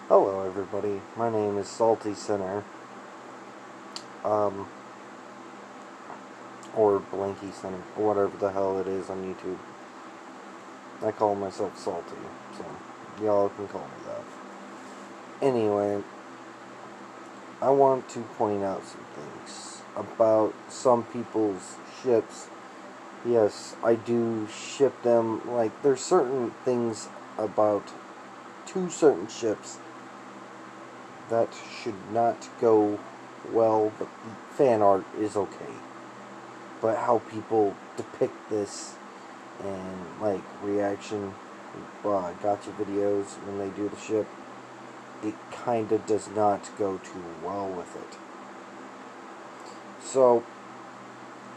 Hello everybody, my name is Salty Sinner, or Blanky Sinner, or whatever the hell it is on YouTube. I call myself Salty, so y'all can call me that. Anyway, I want to point out some things about some people's ships. Yes, I do ship them. Like, there's certain things about two certain ships that should not go well, but the fan art is okay. But how people depict this and, like, reaction, gotcha videos when they do the ship, it kinda does not go too well with it. So,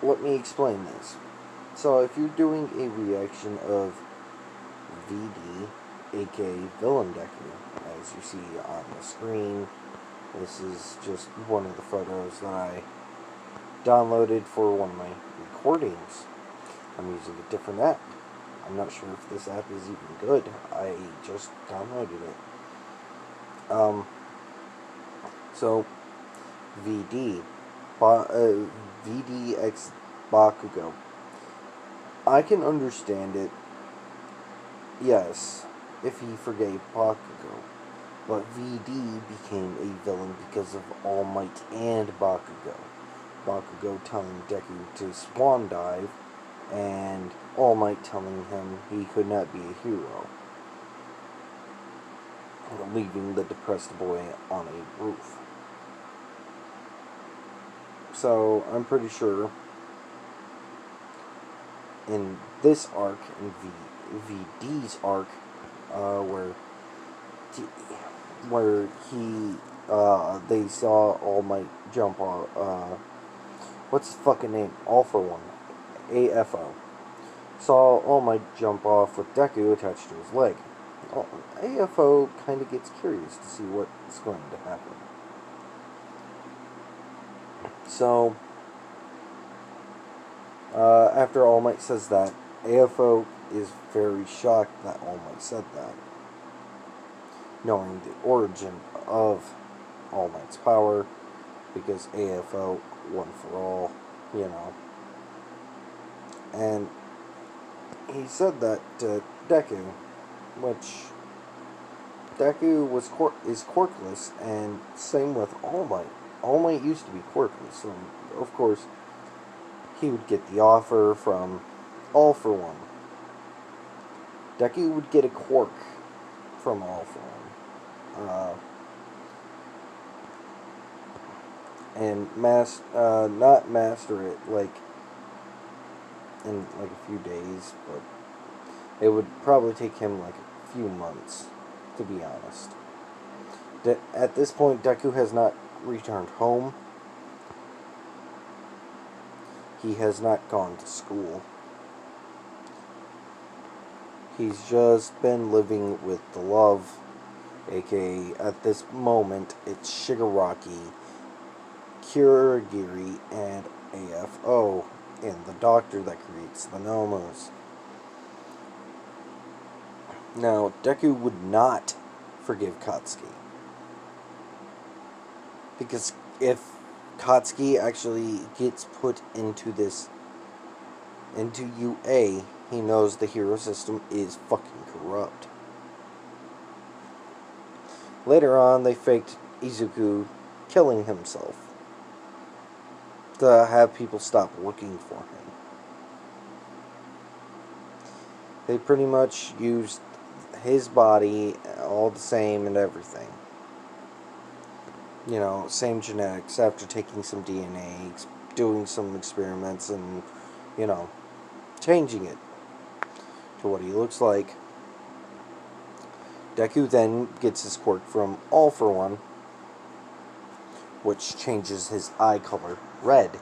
let me explain this. So, if you're doing a reaction of VD, aka Villain Deku, as you see on the screen, this is just one of the photos that I downloaded for one of my recordings. I'm using a different app. I'm not sure if this app is even good. I just downloaded it. So, VDX Bakugo. I can understand it, yes, if he forgave Bakugo. But VD became a villain because of All Might and Bakugo. Bakugo telling Deku to swan dive, and All Might telling him he could not be a hero, leaving the depressed boy on a roof. So, I'm pretty sure in this arc, in VD's arc, where they saw All Might jump off, what's his fucking name? All for One. AFO. Saw All Might jump off with Deku attached to his leg. AFO kind of gets curious to see what's going to happen. So, after All Might says that, AFO is very shocked that All Might said that, knowing the origin of All Might's power, because AFO, one for all, you know. And he said that to Deku, which Deku is quirkless, and same with All Might. All Might used to be quirkless, so of course he would get the offer from All for One. Deku would get a quirk from All for One, and not master it like in like a few days, but it would probably take him like a few months, to be honest. At this point, Deku has not returned home. He has not gone to school. He's just been living with the love, aka at this moment it's Shigaraki, Kurogiri, and AFO, and the doctor that creates the Nomos. Now, Deku would not forgive Katsuki, because if Katsuki actually gets put into UA, he knows the hero system is fucking corrupt. Later on, they faked Izuku killing himself to have people stop looking for him. They pretty much used his body all the same and everything. You know, same genetics after taking some DNA, doing some experiments, and, you know, changing it to what he looks like. Deku then gets his quirk from All for One, which changes his eye color red.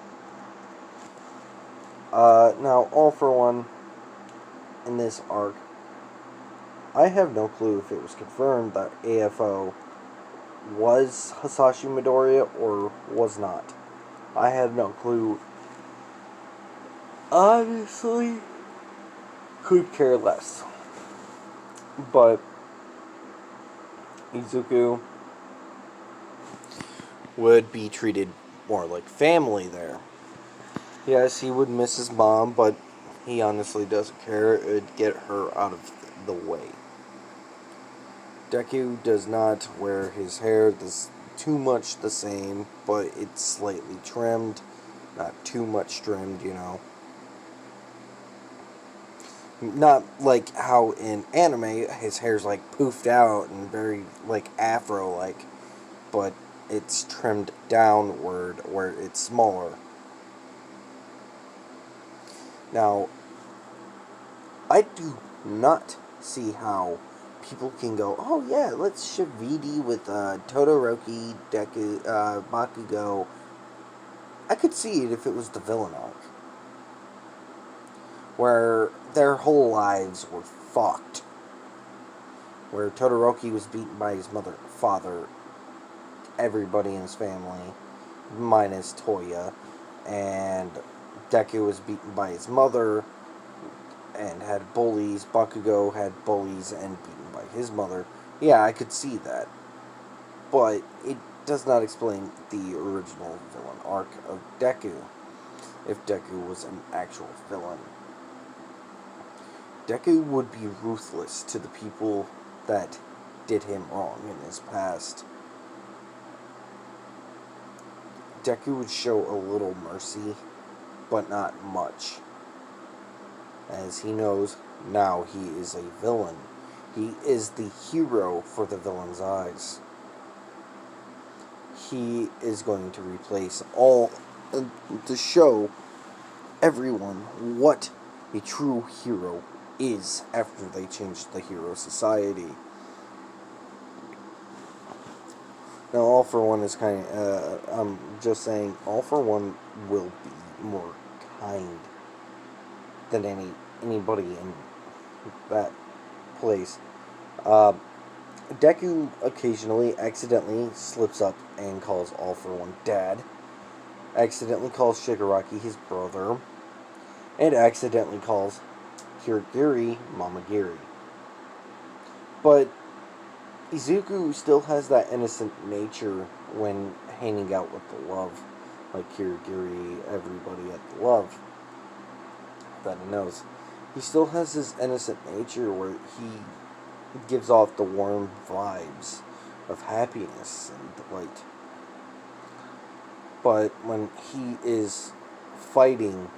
Now, All for One, in this arc, I have no clue if it was confirmed that AFO was Hasashi Midoriya or was not. I have no clue. Honestly, could care less. But Izuku would be treated more like family there. Yes, he would miss his mom, but he honestly doesn't care. It would get her out of the way. Deku does not wear his hair too much the same, but it's slightly trimmed. Not too much trimmed, you know. Not like how in anime his hair's like poofed out and very like afro-like, but it's trimmed downward where it's smaller. Now, I do not see how people can go, oh yeah, let's ship VD with Todoroki, Deku, Bakugo. I could see it if it was the villain arc, where their whole lives were fucked. Where Todoroki was beaten by his father, everybody in his family, minus Toya, and Deku was beaten by his mother, and had bullies. Bakugo had bullies and beaten by his mother. Yeah, I could see that. But it does not explain the original villain arc of Deku, if Deku was an actual villain. Deku would be ruthless to the people that did him wrong in his past. Deku would show a little mercy, but not much. As he knows, now he is a villain. He is the hero for the villain's eyes. He is going to replace all to show everyone what a true hero is after they change the hero society. Now, All For One is kind of, I'm just saying, All For One will be more kind than anybody in that place. Deku occasionally accidentally slips up and calls All For One dad, accidentally calls Shigaraki his brother, and accidentally calls Kirigiri Mama Giri. But Izuku still has that innocent nature when hanging out with the love, like Kirigiri, everybody at the love that he knows. He still has his innocent nature where he gives off the warm vibes of happiness and delight. But when he is fighting,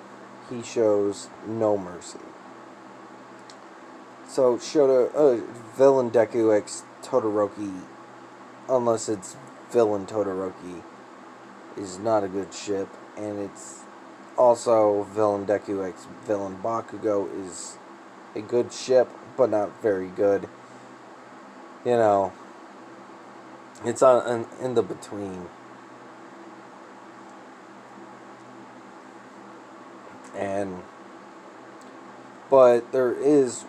he shows no mercy. So Villain Deku X Todoroki, unless it's Villain Todoroki, is not a good ship, and it's also Villain Deku X Villain Bakugo is a good ship, but not very good. You know, it's in the between. But there is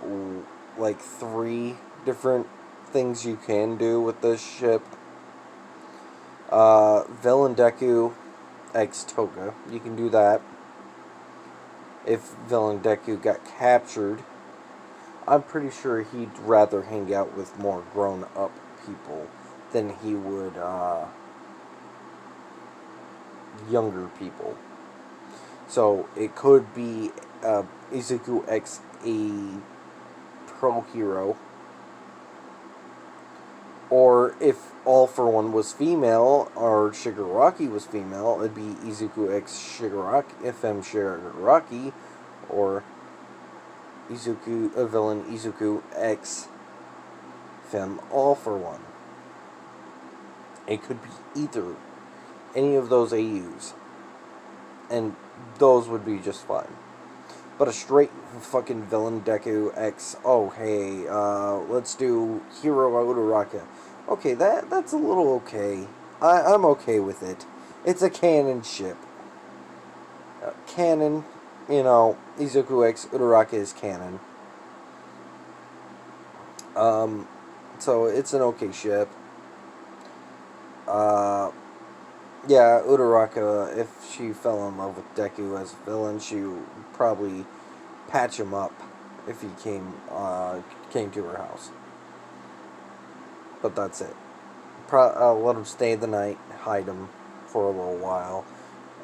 like 3 different things you can do with this ship. Villain Deku X Toga, you can do that. If Villain Deku got captured, I'm pretty sure he'd rather hang out with more grown-up people than he would younger people. So it could be Izuku X a pro hero, or if All For One was female or Shigaraki was female, it'd be Izuku X Shigaraki, FM Shigaraki, or villain Izuku X Femme All For One. It could be either any of those AUs, and those would be just fine. But a straight fucking Villain Deku X, oh hey, let's do Hero Uraraka. Okay, that's a little okay. I'm okay with it. It's a canon ship. Canon, Izuku X Uraraka is canon. So it's an okay ship. Yeah, Uraraka, if she fell in love with Deku as a villain, she would probably patch him up if he came to her house. but that's it. Let him stay the night, hide him for a little while,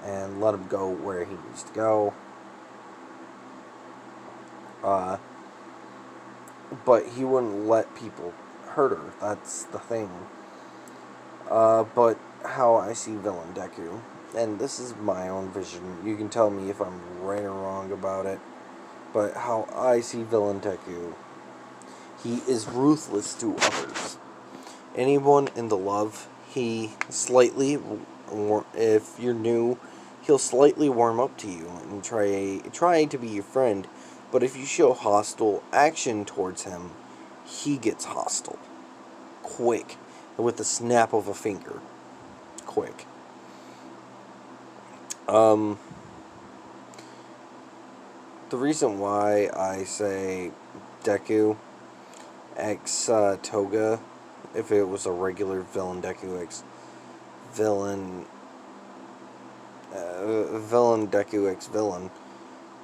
and let him go where he needs to go. But he wouldn't let people hurt her. That's the thing. But how I see Villain Deku, and this is my own vision. You can tell me if I'm right or wrong about it. But how I see Villain Deku, he is ruthless to others. Anyone in the love, he slightly, if you're new, he'll slightly warm up to you and try to be your friend. But if you show hostile action towards him, he gets hostile. Quick. With the snap of a finger. Quick. The reason why I say Deku X Toga, if it was a regular Villain Deku X Villain Deku X Villain,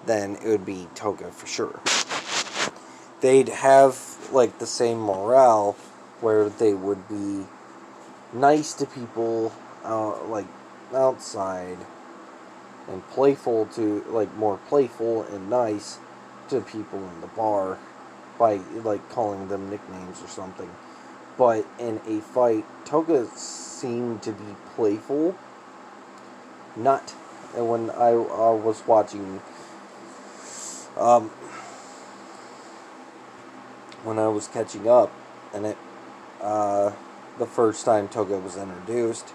then it would be Toga for sure. They'd have like the same morale where they would be nice to people like outside and playful to more playful and nice to people in the bar by like calling them nicknames or something. But in a fight, Toga seemed to be playful. Not when I was watching when I was catching up, and the first time Toga was introduced,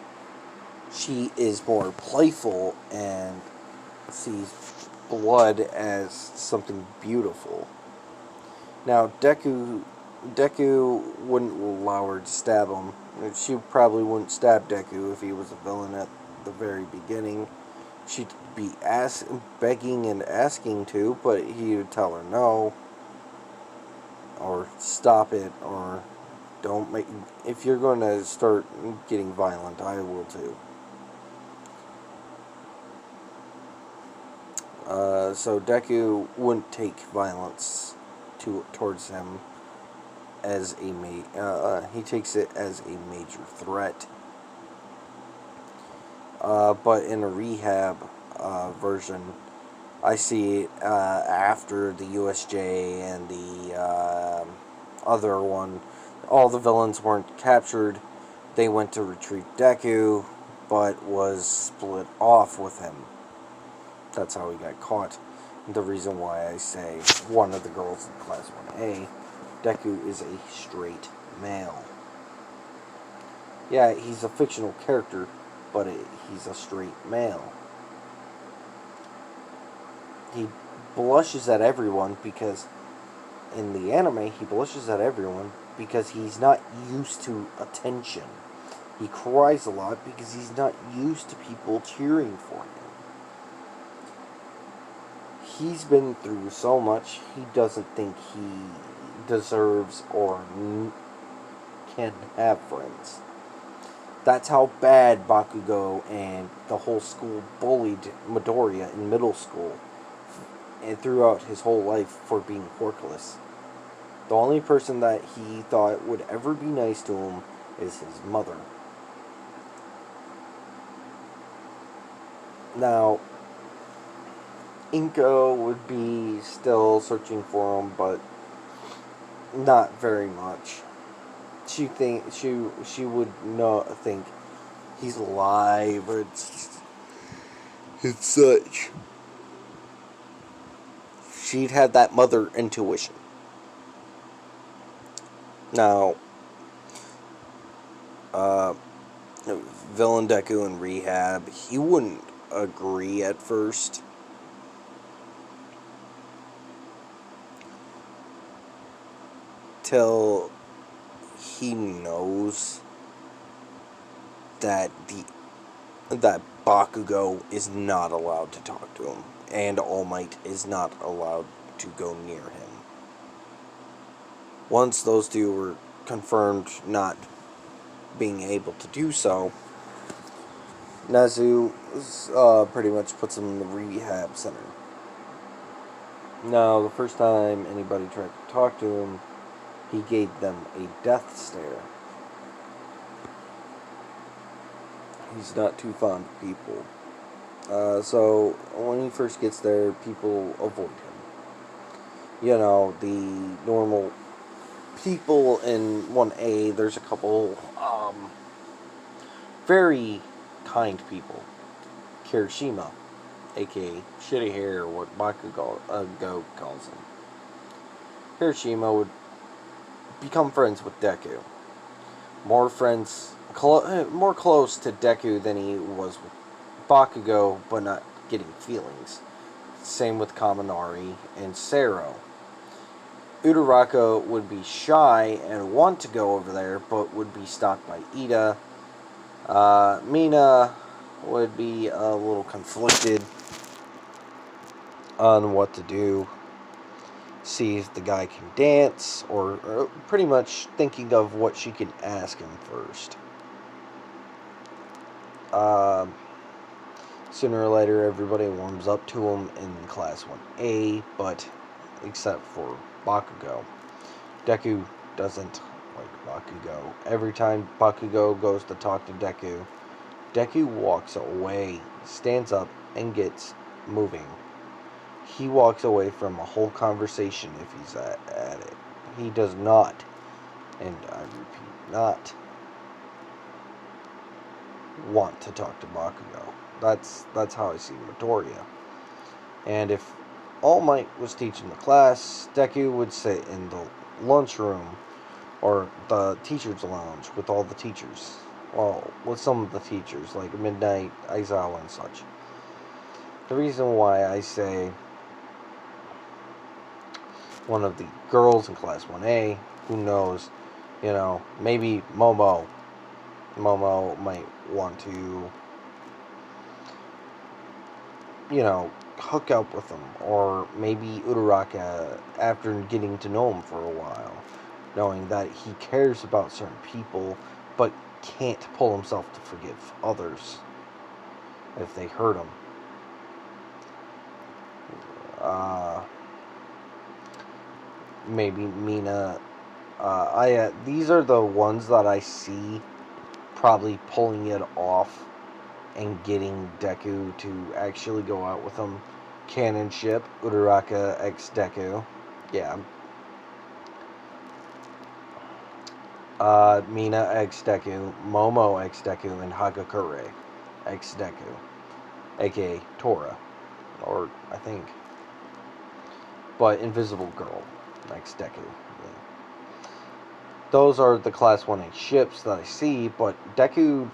she is more playful and sees blood as something beautiful. Now, Deku wouldn't allow her to stab him. She probably wouldn't stab Deku if he was a villain at the very beginning. She'd be begging and asking to, but he would tell her no, or stop it, or don't make. If you're going to start getting violent, I will too. So Deku wouldn't take violence towards him as he takes it as a major threat. But in a rehab version, I see it after the USJ and the other one, all the villains weren't captured. They went to retrieve Deku, but was split off with him. That's how he got caught. The reason why I say one of the girls in Class 1A, Deku is a straight male. Yeah, he's a fictional character, but he's a straight male. He blushes at everyone because, in the anime, he blushes at everyone because he's not used to attention. He cries a lot because he's not used to people cheering for him. He's been through so much, he doesn't think he deserves or can have friends. That's how bad Bakugo and the whole school bullied Midoriya in middle school and throughout his whole life for being quirkless. The only person that he thought would ever be nice to him is his mother. Now, Inko would be still searching for him, but not very much. She would not think he's alive or it's such. She'd have that mother intuition. Now, Villain Deku in rehab, he wouldn't agree at first. Till he knows that Bakugo is not allowed to talk to him, and All Might is not allowed to go near him. Once those two were confirmed not being able to do so, Nezu pretty much puts him in the rehab center. Now, the first time anybody tried to talk to him, he gave them a death stare. He's not too fond of people. So when he first gets there, people avoid him. You know, the normal people in 1A, there's a couple very kind people. Kirishima, aka Shitty Hair, what Bakugo calls him. Kirishima would become friends with Deku. More more close to Deku than he was with Bakugo, but not getting feelings. Same with Kaminari and Sero. Uraraka would be shy and want to go over there, but would be stopped by Ida. Mina would be a little conflicted on what to do. See if the guy can dance, or pretty much thinking of what she can ask him first. Sooner or later, everybody warms up to him in Class 1A, but except for Bakugo. Deku doesn't like Bakugo. Every time Bakugo goes to talk to Deku, Deku walks away, stands up, and gets moving. He walks away from a whole conversation if he's at it. He does not, and I repeat, not want to talk to Bakugo. That's how I see Midoriya. And if All Might was teaching the class, Deku would sit in the lunchroom or the teacher's lounge with all the teachers. Well, with some of the teachers, like Midnight, Aizawa, and such. The reason why I say one of the girls in Class 1A, who knows, maybe Momo might want to, hook up with him, or maybe Uraraka after getting to know him for a while, knowing that he cares about certain people, but can't pull himself to forgive others if they hurt him. Maybe Mina. These are the ones that I see probably pulling it off and getting Deku to actually go out with him. Canon ship, Uraraka x Deku. Yeah. Mina x Deku, Momo x Deku, and Hagakure x Deku. A.k.a. Tora. Or, I think. But Invisible Girl x Deku. Yeah. Those are the Class 1A ships that I see, but Deku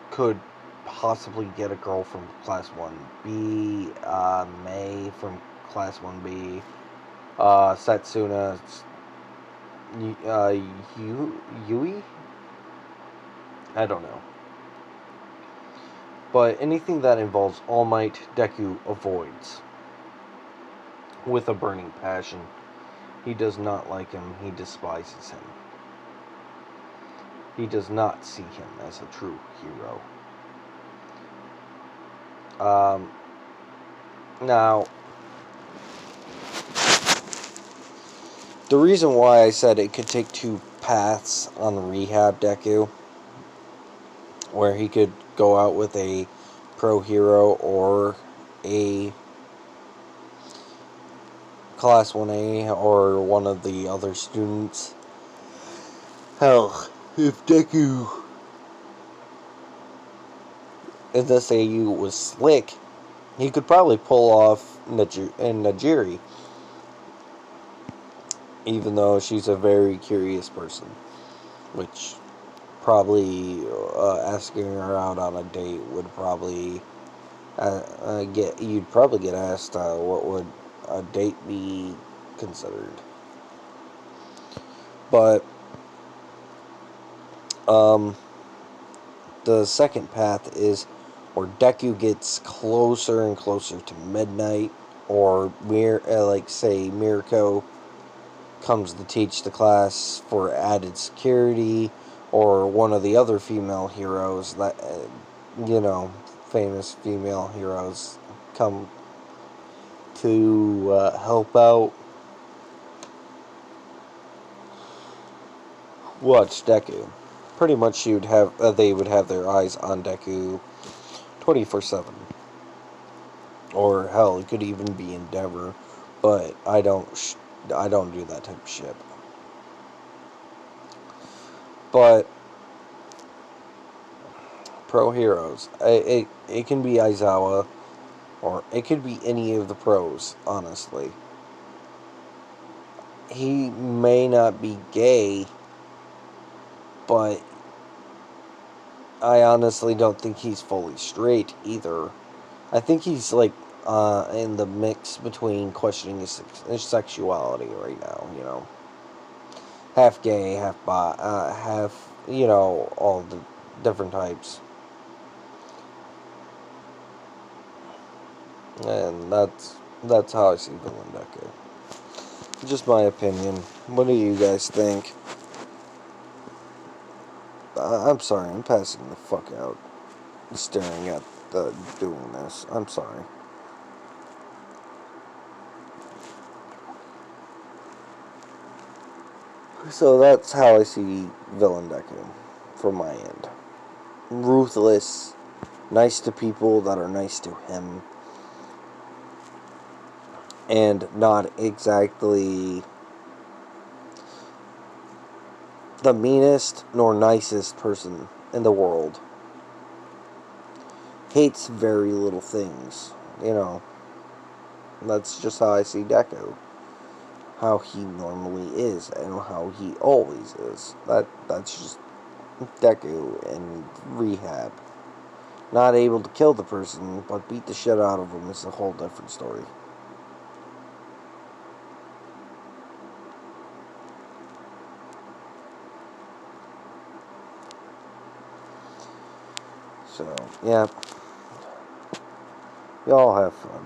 could possibly get a girl from Class 1B, Mei from Class 1B, Setsuna, Yui? I don't know. But anything that involves All Might, Deku avoids with a burning passion. He does not like him. He despises him. He does not see him as a true hero. Now, the reason why I said it could take two paths on Rehab Deku, where he could go out with a pro hero or a Class 1A or one of the other students. Hell, if Deku in this AU was slick, he could probably pull off Najiri, even though she's a very curious person, which probably asking her out on a date would probably you'd probably get asked what would a date be considered. But the second path is where Deku gets closer and closer to Midnight, or say Mirko comes to teach the class for added security, or one of the other female heroes that famous female heroes come to help out. Watch Deku. pretty much they would have their eyes on Deku 24/7. Or hell, it could even be Endeavor, but I don't do that type of shit. But pro heroes, it can be Aizawa, or it could be any of the pros. Honestly, he may not be gay, but I honestly don't think he's fully straight either. I think he's like in the mix between questioning his sexuality right now. You know, half gay, half all the different types, and that's how I see Villain Deku. Just my opinion. What do you guys think? I'm sorry, I'm passing the fuck out, staring at doing this. I'm sorry. So that's how I see Villain Deku from my end. Ruthless, nice to people that are nice to him, and not exactly the meanest nor nicest person in the world. Hates very little things, you know. That's just how I see Deku. How he normally is and how he always is. That's just Deku in rehab. Not able to kill the person, but beat the shit out of him is a whole different story. So, yeah. Y'all have fun.